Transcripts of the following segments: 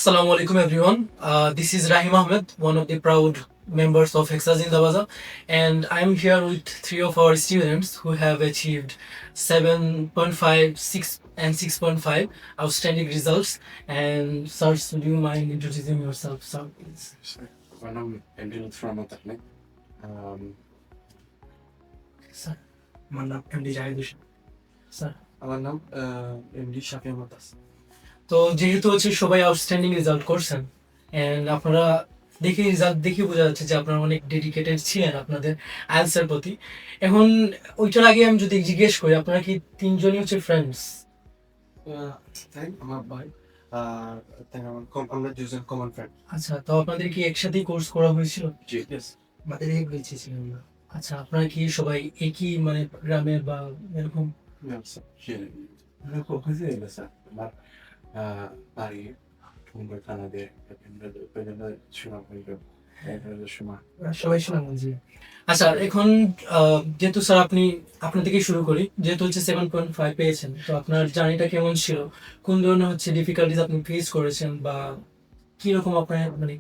Assalamu alaikum everyone. This is Rahim Ahmed, one of the proud members of Hexa Zindabaza, and I'm here with three of our students who have achieved 7.5, 6, and 6.5 outstanding results. And sirs, would you mind introducing yourself, sir, please? আমার নাম MD Lutfur Rahman তাহলে Sir, my name MD Jahid Hussain. Sir. আমার নাম MD শাফি আহমদ হাসান। তো যেহেতু হচ্ছে সবাই outstanding result করছেন এন্ড আপনারা দেখে রেজাল্ট দেখে বোঝা যাচ্ছে যে আপনারা অনেক ডেডিকেটেড ছিলেন আপনাদের আনসার প্রতি। এখন ওইটার আগে আমি যদি জিজ্ঞেস করি, আপনারা কি তিনজনই হচ্ছে ফ্রেন্ডস? তাই আমার ভাই আর তাই আমরা দুজন কমন ফ্রেন্ড। আচ্ছা, তো আপনাদের কি একসাথেই কোর্স করা হয়েছিল? জি ইয়েস। আমাদের এক বেঁচে ছিলেন না। আচ্ছা, আপনারা কি সবাই একই মানে গ্রামের বা এরকম? আমরা কখন গেছে আমার বাড়ি মুম্বাই থানাতে সবাই সুনামগঞ্জে। আচ্ছা, এখন যেহেতু স্যার আপনার থেকেই শুরু করি, যেহেতু হচ্ছে 7.5 পেয়েছেন, তো আপনার জার্নিটা কেমন ছিল? কোন ধরনের হচ্ছে ডিফিকাল্টিজ আপনি ফেস করেছেন বা কিরকম আপনার মানে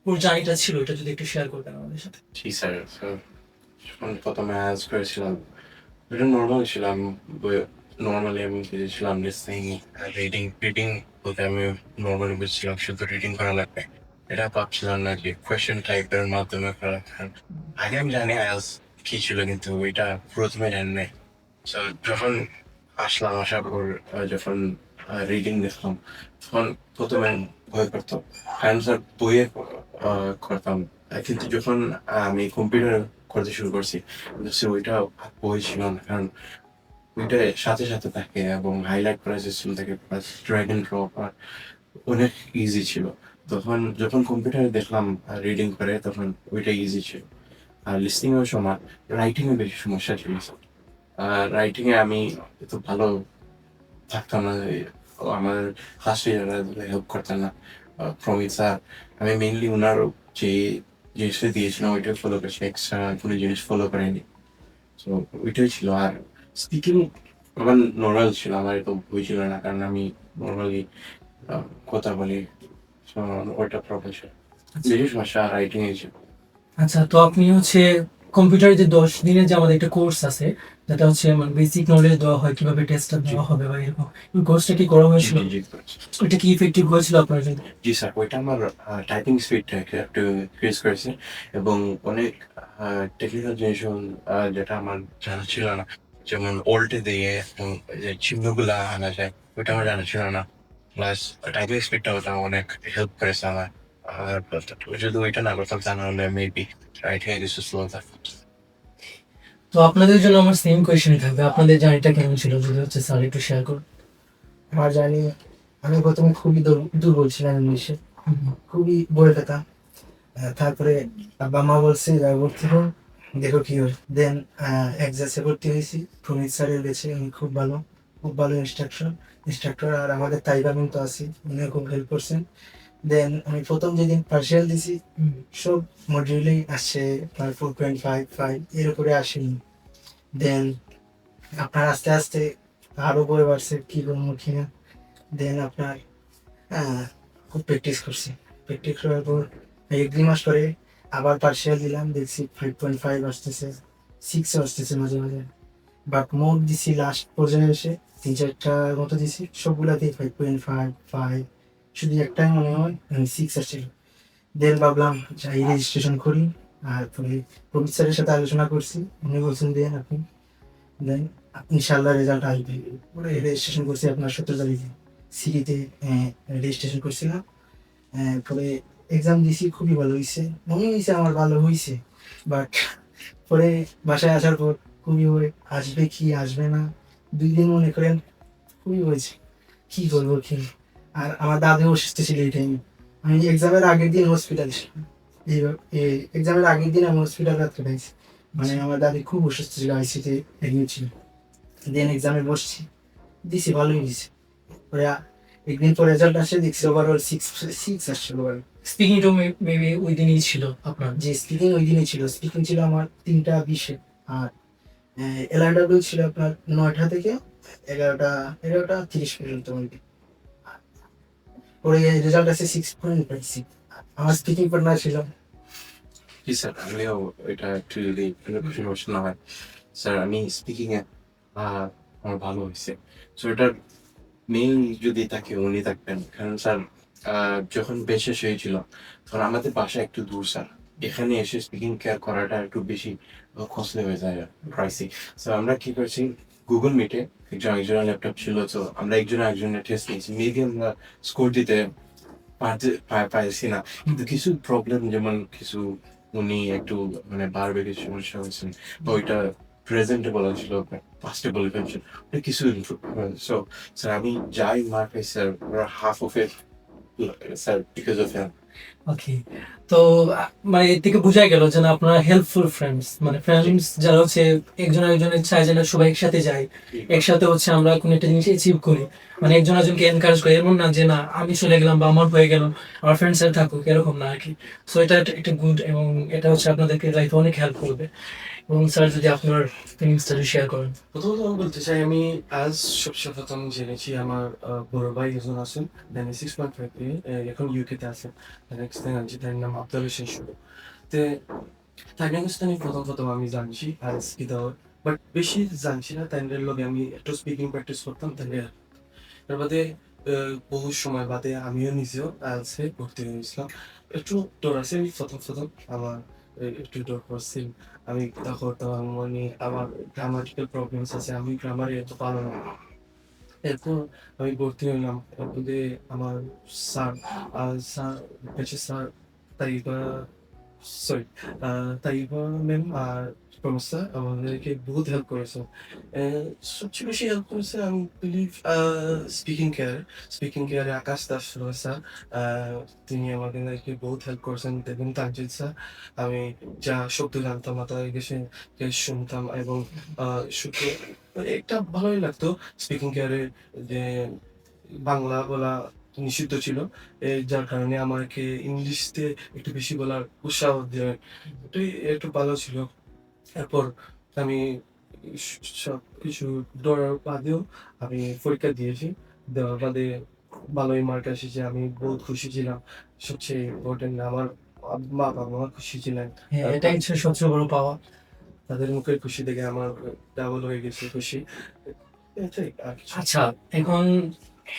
পুরো জার্নিটা ছিল, এটা যদি একটু শেয়ার করতেন আমাদের সাথে। জি স্যার, যখন প্রথমে আয়াজ করেছিলাম এটা নর্মাল ছিলাম, নর্মালি আমি বুঝেছিলাম লিসনিং রিডিং বলতে আমি নর্মালি বুঝছিলাম শুধু রিডিং করা লাগবে, এটা ভাবছিলাম না যে কোয়েশ্চেন টাইপের মাধ্যমে করা লাগবে। আগে আমি জানি আয়াজ কি ছিল, কিন্তু ওইটা প্রথমে জানি নাই। তো যখন আসার পর যখন রিডিং দেখলাম তখন প্রথমে ভয় করতাম, কারণ স্যার বইয়ে করতাম, কিন্তু যখন আমি কম্পিউটার করতে শুরু করছি ওইটা বই ছিল না, কারণ ওইটা সাথে সাথে থাকে এবং হাইলাইট করার সিস্টেম থাকে, প্লাস ড্র্যাগ এন্ড ড্রপ অনেক ইজি ছিল। যখন কম্পিউটারে দেখলাম রিডিং করে তখন ওইটা ইজি ছিল। আর লিসনিং এর সময় রাইটিং এ বেশি সমস্যা ছিল। রাইটিং এ আমি এত ভালো থাকতাম না, আমার ক্লাস টিচাররা হেল্প করতেন না। প্রমিত স্যার, আমি মেইনলি ওনার যে জিনিসটা দিয়েছিলাম ওইটা ফলো করেছি, এক্সট্রা কোনো জিনিস ফলো করেনি। তো ওইটাই ছিল। আর স্পিকিং আমার নর্মাল ছিল, আমার এত বই ছিল না, কারণ আমি নর্মালি কথা বলি, ওইটা প্রবলেম ছিল। বেশি সমস্যা রাইটিং এ ছিল। আচ্ছা, তো আপনি হচ্ছে কম্পিউটারে যে 10 দিনের যে আমাদের একটা কোর্স আছে, যেটা হচ্ছে মানে বেসিক নলেজ দেওয়া হয়, কিভাবে টেস্টটা দেওয়া হবে বা এরকম, ওই কোর্সটা কি করা হয়েছিল? ওইটা কি ইফেক্টিভ হয়েছিল আপনার জন্য? জি স্যার, ওইটা আমার টাইপিং স্পিডটা একটু ইনক্রিজ করেছে এবং অনেক টেকনিক্যাল জিনিস যেটা আমার জানা ছিল না, যেমন ওল্টে দিয়ে যে চিহ্নগুলা আনা যায় ওইটা আমার জানা ছিল না। প্লাস টাইপিং স্পিডটা ওটা অনেক হেল্প করেছে আমার। আর যদি ওইটা না করতাম জানা হলে মেবি রাইটিং কিছু স্লো থাকতো। তো আপনাদের জন্য আমার সেম কোয়েশ্চেনই থাকবে, আপনাদের জার্নিটা কেমন ছিল যদি হচ্ছে স্যার একটু শেয়ার করুন। আমার জানি আমি প্রথমে খুবই দুর্বল ছিলাম ইংলিশে, খুবই বই পেতাম। তারপরে বাবা মা বলছে যা ভর্তি হোক, দেখো কি হয়। দেন এক্সাসে ভর্তি হয়েছি প্রমিত স্যারের বেছে, উনি খুব ভালো ইনস্ট্রাক্টর। আর আমাদের তাইবা কিন্তু আছি, উনিও খুব হেল্প করছেন। দেন আমি প্রথম যেদিন পার্সিয়াল দিছি সব মডিউলেই আসছে 4.55 এর উপরে আসেনি। দেন আপনার আস্তে আস্তে আরো বই বাড়ছে কি করবো কিনা। দেন আপনার খুব প্র্যাকটিস করার পর 1-2 মাস পরে আবার পার্সিয়াল দিলাম, দেখছি 5.5 আসতেছে, 6 আসতেছে মাঝে মাঝে। বাট মোট দিছি লাস্ট পর্যায়ে এসে 3-4টা মতো দিছি, সবগুলাতেই 5.5, শুধু একটাই মনে হয় 6 আসছিল। দেন ভাবলাম যাই রেজিস্ট্রেশন করি। আর পরে প্রমিত স্যারের সাথে আলোচনা করছি, উনি বলছেন দেন আপনি, দেন ইনশাল্লাহ রেজাল্ট আসবে। পরে রেজিস্ট্রেশন করছি আপনার 17 তারিখে সিটিতে রেজিস্ট্রেশন করছিলাম। পরে এক্সাম দিছি, খুবই ভালো হয়েছে, মনে হয়েছে আমার ভালো হয়েছে। বাট পরে বাসায় আসার পর খুবই আসবে কি আসবে না, 2 দিন মনে করেন খুবই হয়েছে কি করবো কি। আর আমার দাদু অসুস্থ ছিল এই টাইমে, আমি এক্সামের আগের দিন হসপিটাল ছিলাম। এক্সামের আগের দিন আমি হসপিটাল রাত্রে পাইছি, মানে আমার দাদি খুব অসুস্থ ছিল, আইসিতে এডমিট ছিল। দেন এক্সামে বসছি, দিছি ভালোই দিছি। পরে একদিন পর রেজাল্ট আসে, দেখছি ওভারঅল 6 আসছিল ওভারঅল। স্পিকিং টু মেবি ওই দিনই ছিল আপনার? যে স্পিকিং ওই দিনই ছিল, স্পিকিং ছিল আমার 3টা 20-এ। আর এলআরডব্লিউ ছিল আপনার 9টা থেকে 11টা 30 পর্যন্ত। পরে রেজাল্ট আছে 6.5। আমার স্পিকিং পার্টনার ছিল। জি স্যার, আমিও এটা অ্যাকচুয়ালি ইমোশনাল হয়। স্যার আমি স্পিকিং এ আমার ভালো হয়েছে। সো এটার মেইন যদি তাকে উনি থাকতেন, কারণ স্যার যখন বেশ শেষ হয়েছিল তখন আমাদের বাসা একটু দূর স্যার, এখানে এসে স্পিকিং কেয়ার করাটা একটু বেশি কস্টলি হয়ে যায়, প্রাইসি। সো আমরা কি করছি, গুগল মিটে একজনের ল্যাপটপ ছিল, তো আমরা একজনের টেস্ট নিয়েছি, মেবি আমরা স্কোর দিতে পারছি না, কিন্তু কিছু প্রবলেম, যেমন কিছু উনি একটু মানে বারবার কিছু সমস্যা হয়েছে, বা ওইটা প্রেজেন্টে বলা ছিল, পাস্টে বলে ফেলছেন, ওটা কিছু ইমপ্রুভ। সো স্যার আমি যাই মার্ক পাই sir, half of it sir because of him. Okay, তো মানে এর থেকে বোঝা গেল যে না আপনারা হেল্পফুল ফ্রেন্ডস, মানে ফ্রেন্ডস যারা হচ্ছে একজন আরেকজনের চায় যে না সবাই একসাথে যাই, একসাথে হচ্ছে আমরা কোনো একটা জিনিস অ্যাচিভ করি, মানে একজন একজনকে এনকারেজ করে, এমন না যে না আমি চলে গেলাম বা আমার হয়ে গেল, আমার ফ্রেন্ডস এর থাকুক, এরকম না আর কি। সো এটা একটা গুড, এবং এটা হচ্ছে আপনাদেরকে লাইফে অনেক হেল্প করবে। এবং স্যার যদি আপনার ফিলিংসটা শেয়ার করেন। প্রথমত আমি বলতে চাই, আমি আজ সবচেয়ে প্রথম জেনেছি আমার বড় ভাই একজন আছেন, দেন 6.5 পেয়ে এখন ইউকেতে আছেন। নেক্সট টাইম আনছি, তার নাম আব্দুল হোসেন শুরু। তে তাই আমি প্রথম আমি জানছি আজ কি দাও, বাট বেশি জানছি না। তাই লগে আমি একটু স্পিকিং প্র্যাকটিস করতাম, তাই তার বাদে বহু সময় বাদে আমিও নিজেও আইএলসে ভর্তি হয়েছিলাম। একটু ডর আছে আমি প্রথম আমার একটু ডর করছি। আমি তখন মানে আমার গ্রামাটিক্যাল প্রবলেমস আছে, আমি গ্রামারে এত পারো না। এরপর আমি ভর্তি হইলাম, এরপরে আমার sir sir sir Taiba sorry Taiba ma'am আর প্রফেসর আমাদেরকে বহুত হেল্প করেছে। সবচেয়ে বেশি হেল্প করেছে আমি বিলিভ স্পিকিং কেয়ারে আকাশ দাস স্যার। তিনি আমাদেরকে বহুত হেল্প করেছেন। দেখুন তানজিদ স্যার, আমি যা শব্দ জানতাম না তাই শুনতাম, এবং শুধু একটা ভালোই লাগতো স্পিকিং কেয়ারে যে বাংলা বলা নিষিদ্ধ ছিল, যার কারণে আমাকে ইংলিশতে একটু বেশি বলার উৎসাহ দেয়, এটাই একটু ভালো ছিল। এরপর আমি সব কিছু ডরার বাদেও আমি পরীক্ষা দিয়েছি, দেওয়ার বাদে ভালোই মার্ক এসেছে, আমি বহুত খুশি ছিলাম। সবচেয়ে ইম্পর্টেন্ট আমার মা বাবা খুশি ছিলেন। হ্যাঁ, এটাই হচ্ছে সবচেয়ে বড় পাওয়া। তাদের মুখের খুশি দেখে আমার ডাবল হয়ে গেছে খুশি। এটাই আর কিছু না। আচ্ছা, এখন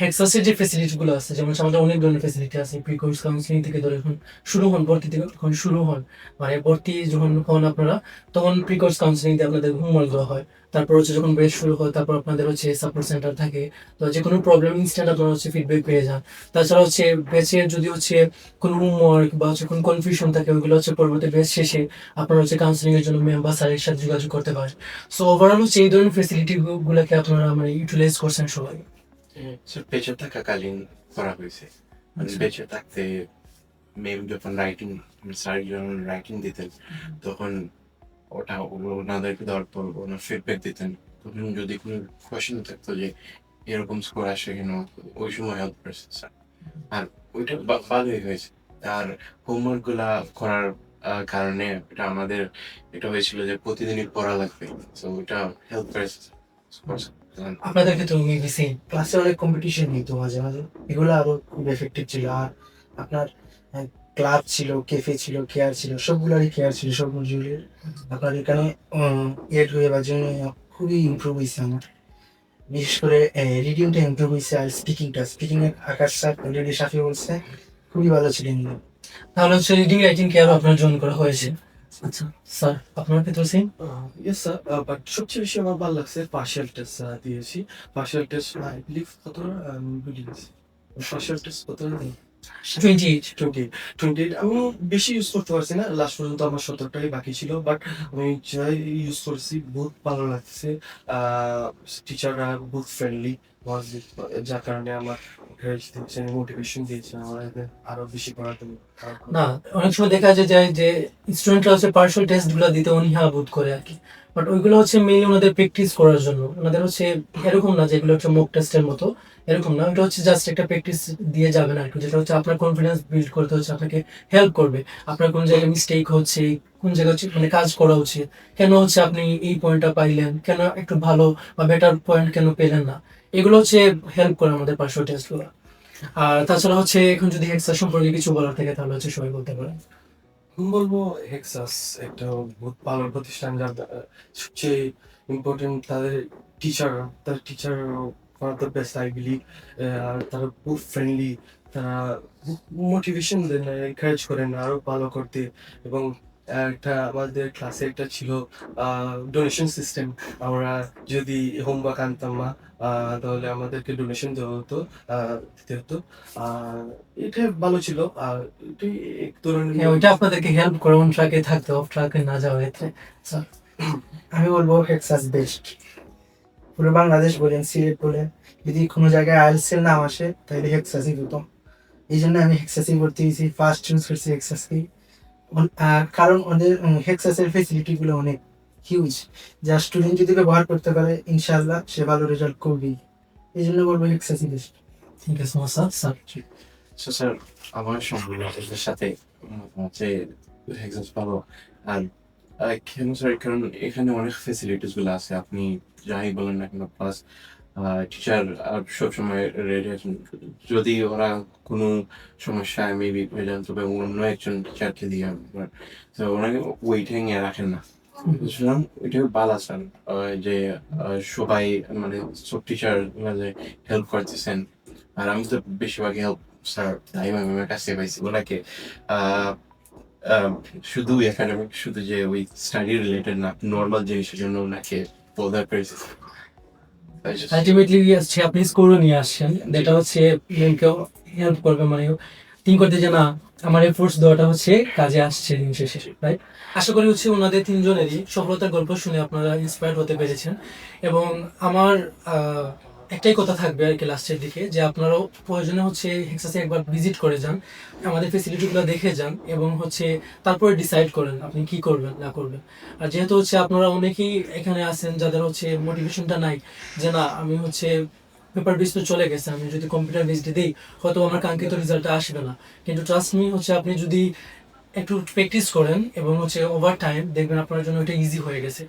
হেক্সাসের যে ফেসিলিটি গুলো আছে, যেমন হচ্ছে আমাদের অনেক ধরনের ফেসিলিটি আছে, প্রি কোর্স কাউন্সিলিং থেকে ধরে এখন শুরু হন, ভর্তি থেকে যখন শুরু হন, মানে ভর্তি যখন হন আপনারা, তখন প্রি কোর্স কাউন্সিলিং দিয়ে আপনাদের হোমওয়ার্ক দেওয়া হয়। তারপর হচ্ছে যখন বেচ শুরু হয়, তারপর আপনাদের হচ্ছে সাপোর্ট সেন্টার থাকে, তো যে কোনো প্রবলেম ইনস্ট্যান্ট আপনারা হচ্ছে ফিডব্যাক পেয়ে যান। তাছাড়া হচ্ছে বেচের যদি হচ্ছে কোনো হোমওয়ার্ক বা হচ্ছে কোনো কনফিউশন থাকে, ওইগুলো হচ্ছে পরবর্তী বেচ শেষে আপনারা হচ্ছে কাউন্সিলিং এর জন্য ম্যাম বা স্যারের সাথে যোগাযোগ করতে পারেন। সো ওভারঅল হচ্ছে এই ধরনের ফেসিলিটি গুলোকে আপনারা মানে ইউটিলাইজ করছেন সবাই। স্যার বেঁচে থাকাকালীন করা হয়েছে, মানে আচ্ছা। বেঁচে থাকতে মেম যখন রাইটিং, স্যার যখন রাইটিং দিতেন তখন ওটা ওনাদেরকে দেওয়ার পর ওনার ফিডব্যাক দিতেন, তখন যদি কোনো কোয়েশ্চেন থাকতো যে এরকম স্কোর আসে কেন, ওই সময় হেল্প করেছে স্যার। আর ওইটা ভালোই হয়েছে। আর হোমওয়ার্ক গুলা করার কারণে এটা আমাদের এটা হয়েছিল যে প্রতিদিনই পড়া লাগবে, তো ওইটা হেল্প করেছে স্যার। আপনাদের ক্ষেত্রে মেবি সেম। ক্লাসে অনেক কম্পিটিশন হইতো মাঝে মাঝে, এগুলো আরো খুব এফেক্টিভ ছিল। আর আপনার ক্লাব ছিল, কেফে ছিল, কেয়ার ছিল, সবগুলোরই কেয়ার ছিল, সব মডিউলের। আপনার এখানে এড হয়ে বা জন্য খুবই ইমপ্রুভ হয়েছে আমার। বিশেষ করে রিডিংটা ইমপ্রুভ হয়েছে, আর স্পিকিং এর আকাশ স্যার অলরেডি সাফি বলছে খুবই ভালো ছিলেন। তাহলে হচ্ছে রিডিং রাইটিং কে আরো আপনার জয়েন করা হয়েছে। আচ্ছা স্যার, আপনার ক্ষেত্রে সেম। ইয়েস স্যার, বাট সবচেয়ে বেশি আমার ভালো লাগছে পার্শিয়াল টেস্ট দিয়েছি। পার্শিয়াল টেস্ট আই বিলিভ কতটা ভুলে গেছি। পার্শিয়াল টেস্ট কতটা দিই? 28। 28 আমি বেশি ইউজ করতে পারছি না, লাস্ট পর্যন্ত আমার 17টাই বাকি ছিল, বাট আমি যাই ইউজ করছি বহুত ভালো লাগছে। টিচাররা বহুত ফ্রেন্ডলি, যার কারণে আমার মোটিভেশন দিয়েছে আমার আরো বেশি পড়ার জন্য। না, অনেক সময় দেখা যায় যে স্টুডেন্টরা হচ্ছে পার্সোনাল টেস্ট গুলো দিতে অনীহা বোধ করে আর কি, বাট ওইগুলো হচ্ছে মেইনলি ওনাদের প্র্যাকটিস করার জন্য। ওনাদের হচ্ছে এরকম না যে এগুলো হচ্ছে মক টেস্টের মতো, এরকম না, এটা হচ্ছে জাস্ট একটা প্র্যাকটিস দিয়ে যাবেন আর কি, যেটা হচ্ছে আপনার কনফিডেন্স বিল্ড করতে হচ্ছে, আপনাকে হেল্প করবে। আপনার কোন জায়গায় মিস্টেক হচ্ছে, কোন জায়গায় হচ্ছে মানে কাজ করা উচিত, কেন হচ্ছে আপনি এই পয়েন্টটা পাইলেন, কেন একটু ভালো বা বেটার পয়েন্ট কেন পেলেন না, এগুলো হচ্ছে হেল্প করে আমাদের পার্সোনাল টেস্টগুলো। আর তাছাড়া হচ্ছে এখন যদি হেক্সা সম্পর্কে কিছু বলার থাকে তাহলে হচ্ছে সবাই বলতে পারেন। আমি বলবো হেক্সাস একটা বহুত ভালো প্রতিষ্ঠান, যার সবচেয়ে ইম্পর্টেন্ট তাদের টিচার, তার teacher one of the best I believe. আর তারা খুব ফ্রেন্ডলি, তারা মোটিভেশন দেন, এনকারেজ করেন আরো ভালো করতে। এবং একটা আমাদের ক্লাসে একটা ছিল ডোনেশন সিস্টেম। আমরা যদি হোমওয়ার্ক আনতাম না, তাহলে আমাদেরকে ডোনেশন দেওয়া হতো, দিতে হতো। আর এটা ভালো ছিল। আর এটাই এক ধরনের হ্যাঁ, ওইটা আপনাদেরকে হেল্প করে অন ট্র্যাকে থাকতে, অফ ট্র্যাকে না যাওয়ার ক্ষেত্রে। স্যার, আমি বলবো হেক্সাস বেস্ট। পুরো বাংলাদেশ বলেন, সিলেট বলেন, যদি কোনো জায়গায় আইএলটিএস নাম আসে তাহলে হেক্সাসই প্রথম। এই জন্য আমি হেক্সাসই ভর্তি হয়েছি, ফার্স্ট চুজ করছি হেক্সাসকেই। কারণ ওদের হেক্সাসের ফেসিলিটিগুলো অনেক হিউজ, যা স্টুডেন্ট যদি ব্যবহার করতে পারে ইনশাআল্লাহ সে ভালো রেজাল্ট করবেই। এই জন্য বলবো হেক্সাসই best. Thank you so much sir. Sir, sir, আমার সম্পূর্ণ আপনাদের সাথে হচ্ছে হেক্সাস ভালো। আর কেন স্যার, কারণ এখানে অনেক ফেসিলিটিস গুলো আছে, আপনি যাই বলেন না কেন, প্লাস টিচার সবসময় রেডি আছেন। যদি ওরা কোনো সমস্যায় মেবি হয়ে যান, তবে অন্য একজন টিচারকে দিয়ে তো ওনাকে ওয়েটিং এ রাখেন না। বুঝলাম, ওইটা ভালো স্যার, যে সবাই মানে সব টিচার হেল্প করতেছেন। আর আমি তো বেশিরভাগ হেল্প স্যার তাইমা ম্যামের কাছে পাইছি। ওনাকে আহ, আহ, শুধু একাডেমিক, শুধু যে ওই স্টাডি রিলেটেড না, নর্মাল জিনিসের জন্য ওনাকে বলতে পেরেছি। আলটিমেটলি হচ্ছে আপনি স্কোরও নিয়ে আসছেন, যেটা হচ্ছে মেনকেও হেল্প করবে, মানে থিঙ্ক করতে যে না আমার এফোর্টস দেওয়াটা হচ্ছে কাজে আসছে দিন শেষে, রাইট? আশা করি হচ্ছে ওনাদের তিনজনেরই সফলতার গল্প শুনে আপনারা ইন্সপায়ার্ড হতে পেরেছেন। এবং আমার একটাই কথা থাকবে আর কি লাস্টের দিকে, যে আপনারাও প্রয়োজনে হচ্ছে হেক্সাসে একবার ভিজিট করে যান, আমাদের ফেসিলিটিগুলো দেখে যান, এবং হচ্ছে তারপরে ডিসাইড করেন আপনি কি করবেন না করবেন। আর যেহেতু হচ্ছে আপনারা অনেকেই এখানে আছেন যাদের হচ্ছে মোটিভেশনটা নাই, যে না আমি হচ্ছে পেপার বেস তো চলে গেছে, আমি যদি কম্পিউটার বেসড দিই হয়তো আমার কাঙ্ক্ষিত রেজাল্টটা আসবে না। কিন্তু ট্রাস্ট মি হচ্ছে আপনি যদি একটু প্র্যাকটিস করেন এবং হচ্ছে ওভার টাইম দেখবেন আপনার জন্য এটা ইজি হয়ে গেছে।